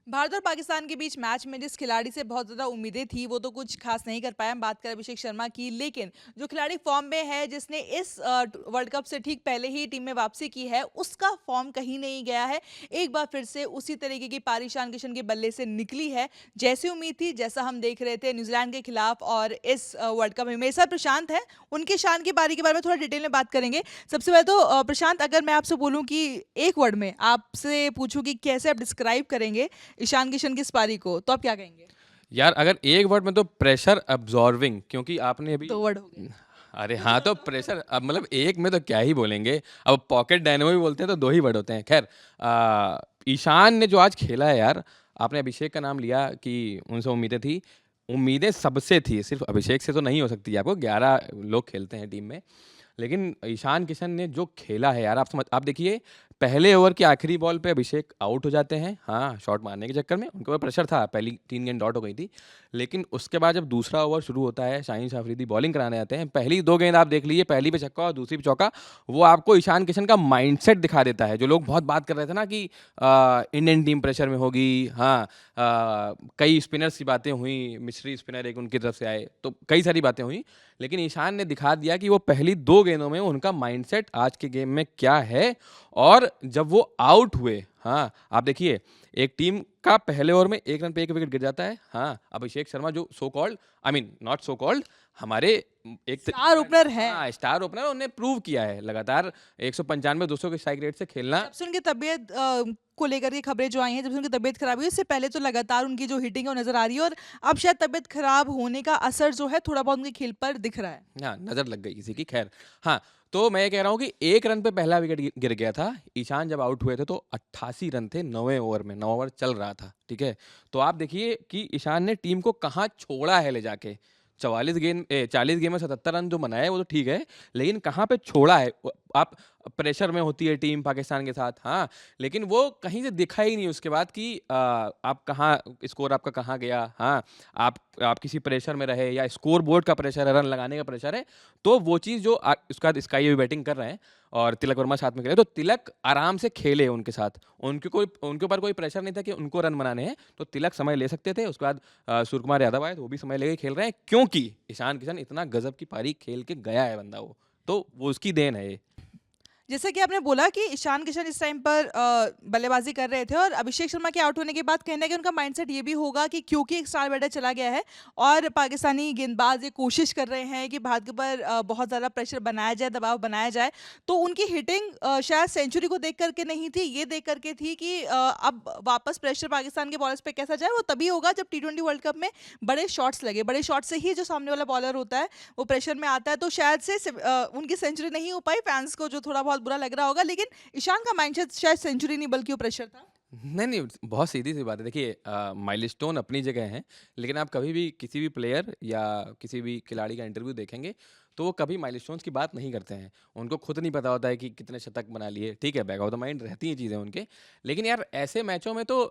भारत और पाकिस्तान के बीच मैच में जिस खिलाड़ी से बहुत ज़्यादा उम्मीदें थी वो तो कुछ खास नहीं कर पाया। हम बात करें अभिषेक शर्मा की, लेकिन जो खिलाड़ी फॉर्म में है, जिसने इस वर्ल्ड कप से ठीक पहले ही टीम में वापसी की है, उसका फॉर्म कहीं नहीं गया है। एक बार फिर से उसी तरीके की पारी ईशान किशन के बल्ले से निकली है, जैसी उम्मीद थी, जैसा हम देख रहे थे न्यूजीलैंड के खिलाफ और इस वर्ल्ड कप में। मेरे साथ प्रशांत है, उनकी ईशान की पारी के बारे में थोड़ा डिटेल में बात करेंगे। सबसे पहले तो प्रशांत, अगर मैं आपसे बोलूं कि एक वर्ड में आपसे पूछूं कि कैसे आप डिस्क्राइब करेंगे ईशान किशन की इस पारी को, तो आप क्या कहेंगे? यार अगर एक वर्ड में तो प्रेशर अब्जॉर्विंग, क्योंकि आपने अभी 2 वर्ड हो गए। अरे हाँ, तो प्रेशर अब मतलब एक में तो क्या ही बोलेंगे। अब पॉकेट डायनेमो भी बोलते हैं तो दो ही वर्ड होते हैं। खैर, ईशान ने जो आज खेला है यार, आपने अभिषेक का नाम लिया कि उनसे उम्मीदें थी। उम्मीदें सबसे थी, सिर्फ अभिषेक से तो नहीं हो सकती। आपको 11 लोग खेलते हैं टीम में, लेकिन ईशान किशन ने जो खेला है यार, आप देखिए, पहले ओवर की आखिरी बॉल पे अभिषेक आउट हो जाते हैं। हाँ, शॉट मारने के चक्कर में उनके ऊपर प्रेशर था, पहली 3 गेंद डॉट हो गई थी। लेकिन उसके बाद जब दूसरा ओवर शुरू होता है, शाहीन अफरीदी बॉलिंग कराने आते हैं। पहली 2 गेंद आप देख लीजिए, पहली पे छक्का और दूसरी पे चौका। वो आपको ईशान किशन का माइंडसेट दिखा देता है। जो लोग बहुत बात कर रहे थे ना कि इंडियन टीम प्रेशर में होगी। हाँ, कई स्पिनर्स की बातें हुई, मिस्री स्पिनर एक उनकी तरफ से आए, तो कई सारी बातें हुई। लेकिन ईशान ने दिखा दिया कि वो पहली 2 गेंदों में उनका माइंडसेट आज के गेम में क्या है। और जब वो आउट हुए, हाँ, आप देखिए, एक टीम का पहले ओवर में 1 रन पे 1 विकेट गिर जाता है। हाँ, अभिषेक शर्मा जो so called, I mean not so called, हमारे एक स्टार ओपनर है। हाँ, स्टार ओपनर, उन्होंने प्रूव किया है लगातार 195 200 के स्ट्राइक रेट से खेलना। जब से उनकी तबीयत को लेकर के खबरें जो आई हैं, जब से उनकी तबीयत खराब हुई, उससे पहले तो लगातार उनकी जो हिटिंग है वो नजर आ रही है, और अब शायद तबीयत खराब होने का असर जो है थोड़ा बहुत उनके खेल पर दिख रहा है। हाँ, नज़र लग गई किसी की। खैर, हाँ, तो मैं ये कह रहा हूँ कि 1 रन पे पहला विकेट गिर गया था। ईशान जब आउट हुए थे तो 88 रन थे 9वें ओवर में, 9 ओवर चल रहा था, ठीक है? तो आप देखिए कि ईशान ने टीम को कहाँ छोड़ा है ले जाके। 40 गेम में 77 रन जो बनाए वो तो ठीक है, लेकिन कहाँ पे छोड़ा है? आप प्रेशर में होती है टीम पाकिस्तान के साथ, हाँ, लेकिन वो कहीं से दिखा ही नहीं उसके बाद कि आप कहाँ, स्कोर आपका कहाँ गया। हाँ, आप किसी प्रेशर में रहे या स्कोर बोर्ड का प्रेशर है, रन लगाने का प्रेशर है, तो वो चीज़ जो उसके बाद स्काई अभी बैटिंग कर रहे हैं और तिलक वर्मा साथ में खेले, तो तिलक आराम से खेले उनके साथ। उनके ऊपर कोई प्रेशर नहीं था कि उनको रन बनाने हैं, तो तिलक समय ले सकते थे। उसके बाद सूर्य कुमार यादव आए तो वो भी समय लेके खेल रहे हैं, क्योंकि ईशान किशन इतना गजब की पारी खेल के गया है बंदा वो, तो वो उसकी देन है ये। जैसा कि आपने बोला कि ईशान किशन इस टाइम पर बल्लेबाजी कर रहे थे, और अभिषेक शर्मा के आउट होने के बाद कहना है कि उनका माइंडसेट ये भी होगा कि क्योंकि एक स्टार बैटर चला गया है और पाकिस्तानी गेंदबाज ये कोशिश कर रहे हैं कि भारत के ऊपर बहुत ज़्यादा प्रेशर बनाया जाए, दबाव बनाया जाए, तो उनकी हिटिंग शायद सेंचुरी को देख करके नहीं थी, ये देख करके थी कि अब वापस प्रेशर पाकिस्तान के बॉलर्स पे कैसा जाए। वो तभी होगा जब T20 वर्ल्ड कप में बड़े शॉट्स लगे, बड़े शॉट से ही जो सामने वाला बॉलर होता है वो प्रेशर में आता है। तो शायद से उनकी सेंचुरी नहीं हो पाई, फैंस को जो थोड़ा बहुत बुरा लग रहा होगा, लेकिन ईशान का माइंडसेट शायद सेंचुरी नहीं बल्कि वो प्रेशर था। नहीं, नहीं, बहुत सीधी-सी बात है। देखिए, माइलस्टोन अपनी जगह हैं, लेकिन आप कभी भी किसी भी प्लेयर या किसी भी खिलाड़ी का इंटरव्यू देखेंगे, तो वो कभी माइलस्टोन्स की बात नहीं करते हैं। उनको खुद नहीं पता होता है कि कितने शतक बना लिए, ठीक है, बैक ऑफ द माइंड रहती हैं चीज़ें उनके। लेकिन यार ऐसे मैचों में तो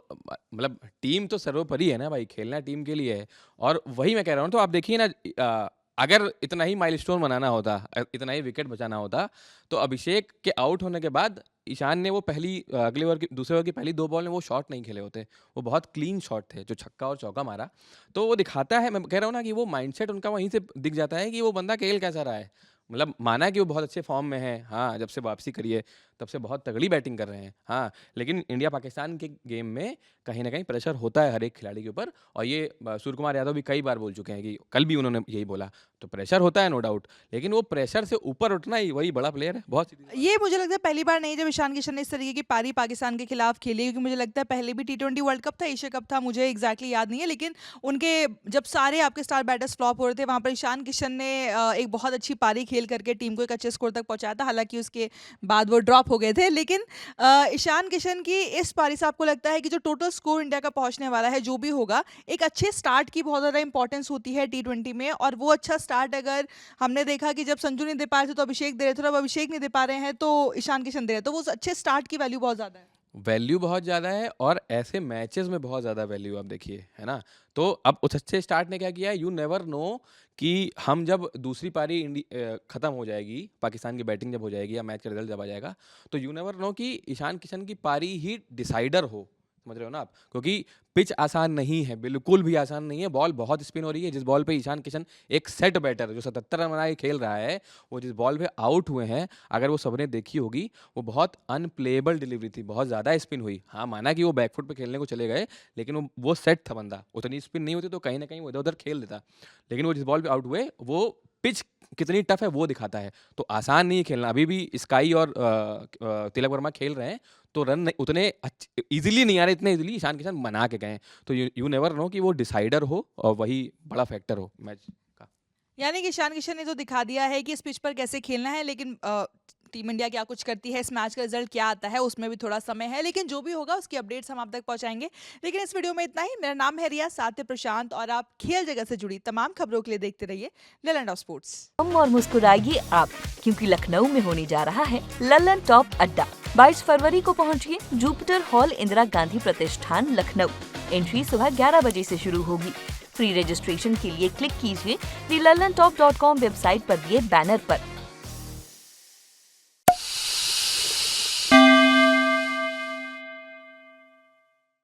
मतलब टीम तो सर्वोपरि है ना भाई, खेलना टीम के लिए है। और वही मैं कह रहा हूँ, तो आप देखिए ना, अगर इतना ही माइलस्टोन बनाना होता, इतना ही विकेट बचाना होता, तो अभिषेक के आउट होने के बाद ईशान ने वो अगले ओवर की दूसरे ओवर की पहली 2 बॉल में वो शॉट नहीं खेले होते। वो बहुत क्लीन शॉट थे, जो छक्का और चौका मारा। तो वो दिखाता है, मैं कह रहा हूँ ना, कि वो माइंडसेट उनका वहीं से दिख जाता है कि वो बंदा खेल कैसा रहा है। मतलब माना कि वो बहुत अच्छे फ़ॉर्म में है, हाँ, जब से वापसी करी है, तब से बहुत तगड़ी बैटिंग कर रहे हैं, हाँ। लेकिन इंडिया-पाकिस्तान के गेम में कहीं न कहीं प्रेशर होता है हर एक खिलाड़ी के ऊपर, और ये सूर्य कुमार यादव भी कई बार बोल चुके हैं, कि कल भी उन्होंने यही बोला। तो प्रेशर होता है नो डाउट, लेकिन वो प्रेशर से ऊपर उठना ही वही बड़ा प्लेयर है। बहुत सीधी सी बात ये मुझे लगता है पहली बार नहीं जब ईशान किशन ने इस तरीके की पारी पाकिस्तान के खिलाफ खेली, क्योंकि मुझे लगता है पहले भी T20 वर्ल्ड कप था, एशिया कप था, मुझे एग्जैक्टली याद नहीं है, लेकिन उनके जब सारे आपके स्टार बैटर्स फ्लॉप हो रहे थे, वहां पर ईशान किशन ने एक बहुत अच्छी पारी खेल करके टीम को एक अच्छे स्कोर तक पहुंचाया था। हालांकि उसके बाद वो ड्रॉप हो गए थे, लेकिन ईशान किशन की इस पारी से आपको लगता है कि जो टोटल स्कोर इंडिया का पहुंचने वाला है, जो भी होगा, एक अच्छे स्टार्ट की बहुत ज़्यादा इंपॉर्टेंस होती है T20 में, और वो अच्छा स्टार्ट अगर हमने देखा कि जब संजू नहीं दे पा रहे थे तो अभिषेक दे रहे थे, और अब अभिषेक नहीं दे पा रहे हैं तो ईशान किशन दे रहे हैं, तो वो अच्छे स्टार्ट की वैल्यू बहुत ज़्यादा है। वैल्यू बहुत ज़्यादा है, और ऐसे मैचेस में बहुत ज़्यादा वैल्यू आप देखिए, है ना? तो अब उस अच्छे स्टार्ट ने क्या किया है, यू नेवर नो कि हम जब दूसरी पारी खत्म हो जाएगी, पाकिस्तान की बैटिंग जब हो जाएगी या मैच का रिजल्ट जब आ जाएगा, तो यू नेवर नो कि ईशान किशन की पारी ही डिसाइडर हो। समझ रहे हो ना आप? क्योंकि पिच आसान नहीं है, बिल्कुल भी आसान नहीं है। बॉल बहुत स्पिन हो रही है। जिस बॉल पे ईशान किशन एक सेट बैटर जो 77 रन बना के खेल रहा है, वो जिस बॉल पे आउट हुए हैं, अगर वो सबने देखी होगी, वो बहुत अनप्लेएबल डिलीवरी थी, बहुत ज़्यादा स्पिन हुई। हाँ, माना कि वो बैकफुट पे खेलने को चले गए, लेकिन वो सेट था बंदा। उतनी स्पिन नहीं होती तो कहीं न कहीं वो इधर-उधर खेल देता। लेकिन वो जिस बॉल पे आउट हुए, वो पिच कितनी टफ है वो दिखाता है। तो आसान नहीं है खेलना। अभी भी स्काई और तिलक वर्मा खेल रहे हैं, तो रन नहीं उतने ईज़िली नहीं आ रहे, इतने ईज़िली ईशान किशन बना के गए हैं। तो यू नेवर नो कि वो डिसाइडर हो और वही बड़ा फैक्टर हो मैच का। यानी कि ईशान किशन ने तो दिखा दिया है कि इस पिच पर कैसे खेलना है, लेकिन टीम इंडिया क्या कुछ करती है, इस मैच का रिजल्ट क्या आता है, उसमें भी थोड़ा समय है, लेकिन जो भी होगा उसकी अपडेट्स हम आप तक पहुंचाएंगे। लेकिन इस वीडियो में इतना ही। मेरा नाम है रिया, साथ है प्रशांत, और आप खेल जगत से जुड़ी तमाम खबरों के लिए देखते रहिए ललन ऑफ स्पोर्ट्स। और मुस्कुराइए आप, क्योंकि लखनऊ में होने जा रहा है ललन टॉप अड्डा। 22 फरवरी को पहुंचिए जुपिटर हॉल, इंदिरा गांधी प्रतिष्ठान, लखनऊ। एंट्री सुबह 11 बजे से शुरू होगी। फ्री रजिस्ट्रेशन के लिए क्लिक कीजिए thelalantop.com वेबसाइट पर दिए बैनर पर।